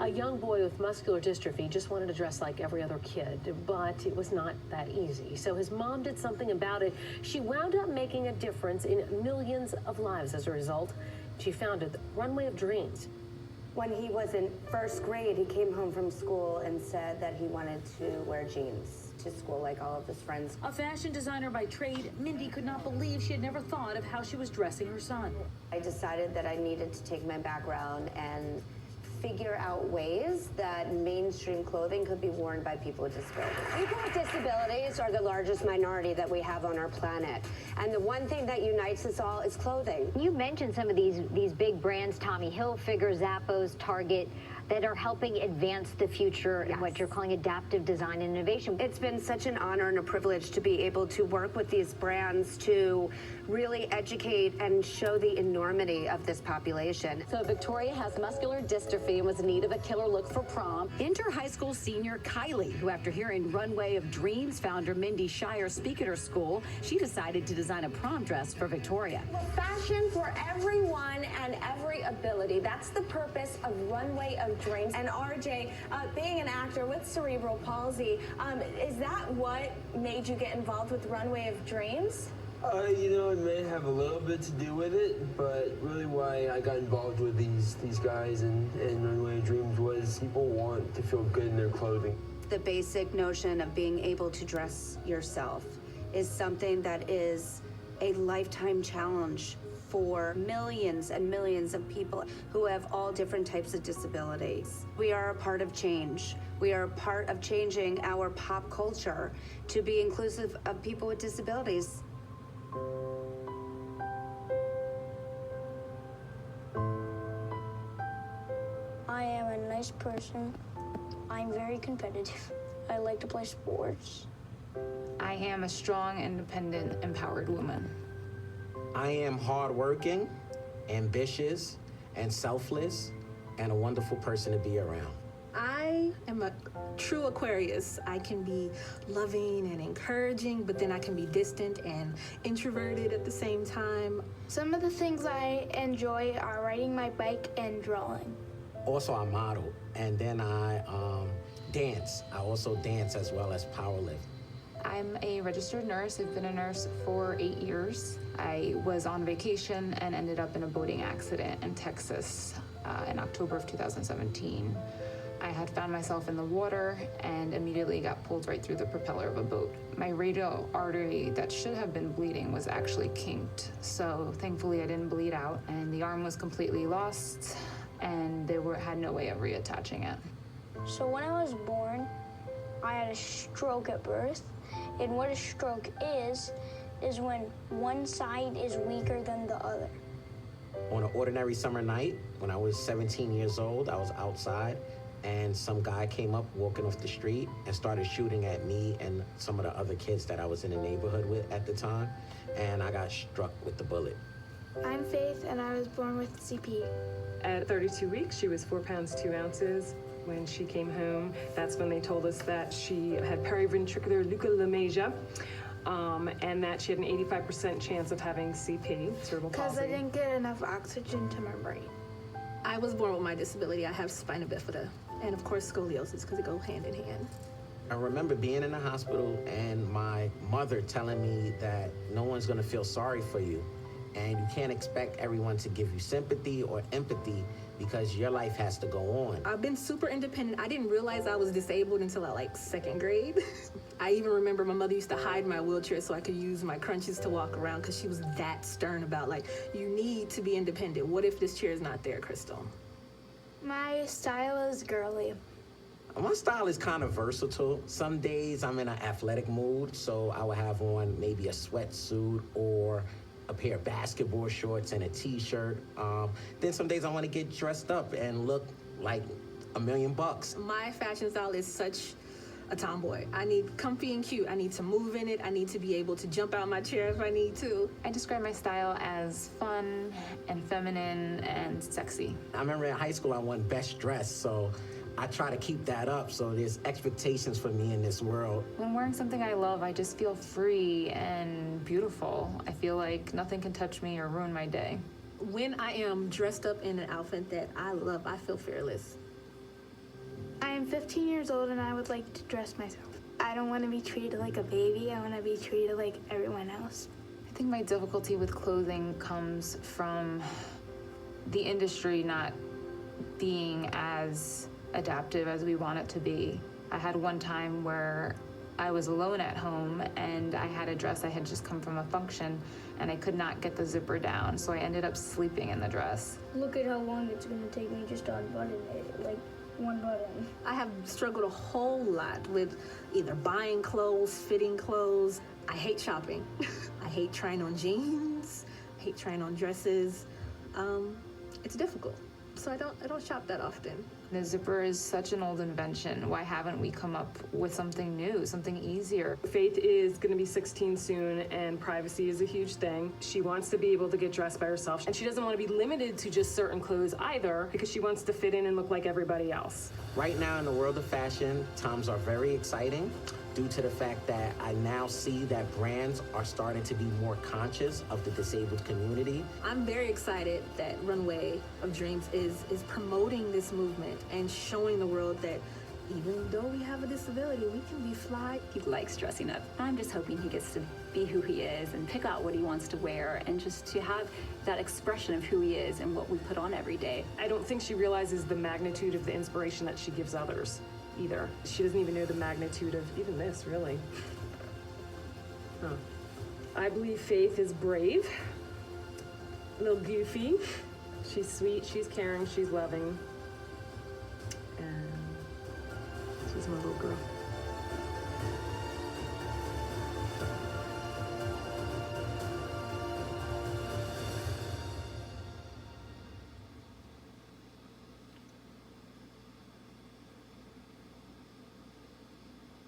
A young boy with muscular dystrophy just wanted to dress like every other kid, but it was not that easy. So his mom did something about it. She wound up making a difference in millions of lives as a result. She founded the Runway of Dreams. When he was in first grade, he came home from school and said that he wanted to wear jeans to school like all of his friends. A fashion designer by trade, Mindy could not believe she had never thought of how she was dressing her son. I decided that I needed to take my background and figure out ways that mainstream clothing could be worn by people with disabilities. People with disabilities are the largest minority that we have on our planet. And the one thing that unites us all is clothing. You mentioned some of these big brands, Tommy Hilfiger, Zappos, Target, that are helping advance the future in what you're calling adaptive design and innovation. It's been such an honor and a privilege to be able to work with these brands to really educate and show the enormity of this population. So Victoria has muscular dystrophy and was in need of a killer look for prom. Enter high school senior Kylie, who after hearing Runway of Dreams founder Mindy Shire speak at her school, she decided to design a prom dress for Victoria. Fashion for everyone and every ability. That's the purpose of Runway of Dreams. And RJ, being an actor with cerebral palsy, is that what made you get involved with Runway of Dreams? You know, it may have a little bit to do with it, but really why I got involved with these guys and Runway of Dreams was people want to feel good in their clothing. The basic notion of being able to dress yourself is something that is a lifetime challenge for millions and millions of people who have all different types of disabilities. We are a part of change. We are a part of changing our pop culture to be inclusive of people with disabilities. I am a nice person. I'm very competitive. I like to play sports. I am a strong, independent, empowered woman. I am hardworking, ambitious, and selfless, and a wonderful person to be around. I am a true Aquarius. I can be loving and encouraging, but then I can be distant and introverted at the same time. Some of the things I enjoy are riding my bike and drawing. Also, I model, and then I dance. I also dance as well as powerlift. I'm a registered nurse. I've been a nurse for 8 years. I was on vacation and ended up in a boating accident in Texas in October of 2017. I had found myself in the water and immediately got pulled right through the propeller of a boat. My radial artery that should have been bleeding was actually kinked. So thankfully I didn't bleed out, and the arm was completely lost, and they had no way of reattaching it. So when I was born, I had a stroke at birth. And what a stroke is when one side is weaker than the other. On an ordinary summer night, when I was 17 years old, I was outside, and some guy came up walking off the street and started shooting at me and some of the other kids that I was in the neighborhood with at the time, and I got struck with the bullet. I'm Faith, and I was born with CP. At 32 weeks, she was 4 pounds 2 ounces. When she came home, that's when they told us that she had periventricular leukomalacia, and that she had an 85% chance of having CP, cerebral palsy. Because I didn't get enough oxygen to my brain. I was born with my disability. I have spina bifida and, of course, scoliosis, because they go hand in hand. I remember being in the hospital and my mother telling me that no one's gonna feel sorry for you, and you can't expect everyone to give you sympathy or empathy because your life has to go on. I've been super independent. I didn't realize I was disabled until I second grade. I even remember my mother used to hide my wheelchair so I could use my crunches to walk around, because she was that stern about you need to be independent. What if this chair is not there, Crystal? My style is girly. My style is kind of versatile. Some days I'm in an athletic mood, so I will have on maybe a sweatsuit or a pair of basketball shorts and a t-shirt. Then some days I want to get dressed up and look like $1 million. My fashion style is such a tomboy. I need comfy and cute. I need to move in it. I need to be able to jump out my chair if I need to. I describe my style as fun and feminine and sexy. I remember in high school I won best dress, so I try to keep that up, so there's expectations for me in this world. When wearing something I love, I just feel free and beautiful. I feel like nothing can touch me or ruin my day. When I am dressed up in an outfit that I love, I feel fearless. I'm 15 years old and I would like to dress myself. I don't want to be treated like a baby. I want to be treated like everyone else. I think my difficulty with clothing comes from the industry not being as adaptive as we want it to be. I had one time where I was alone at home and I had a dress. I had just come from a function and I could not get the zipper down, so I ended up sleeping in the dress. Look at how long it's going to take me just to unbutton it, like one button. I have struggled a whole lot with either buying clothes, fitting clothes. I hate shopping. I hate trying on jeans. I hate trying on dresses. It's difficult, so I don't shop that often. The zipper is such an old invention. Why haven't we come up with something new, something easier? Faith is going to be 16 soon, and privacy is a huge thing. She wants to be able to get dressed by herself, and she doesn't want to be limited to just certain clothes either, because she wants to fit in and look like everybody else. Right now in the world of fashion, times are very exciting due to the fact that I now see that brands are starting to be more conscious of the disabled community. I'm very excited that Runway of Dreams is promoting this movement and showing the world that even though we have a disability, we can be fly. He likes dressing up. I'm just hoping he gets to be who he is and pick out what he wants to wear and just to have that expression of who he is and what we put on every day. I don't think she realizes the magnitude of the inspiration that she gives others either. She doesn't even know the magnitude of even this, really. I believe Faith is brave, a little goofy. She's sweet, she's caring, she's loving, and she's my little girl.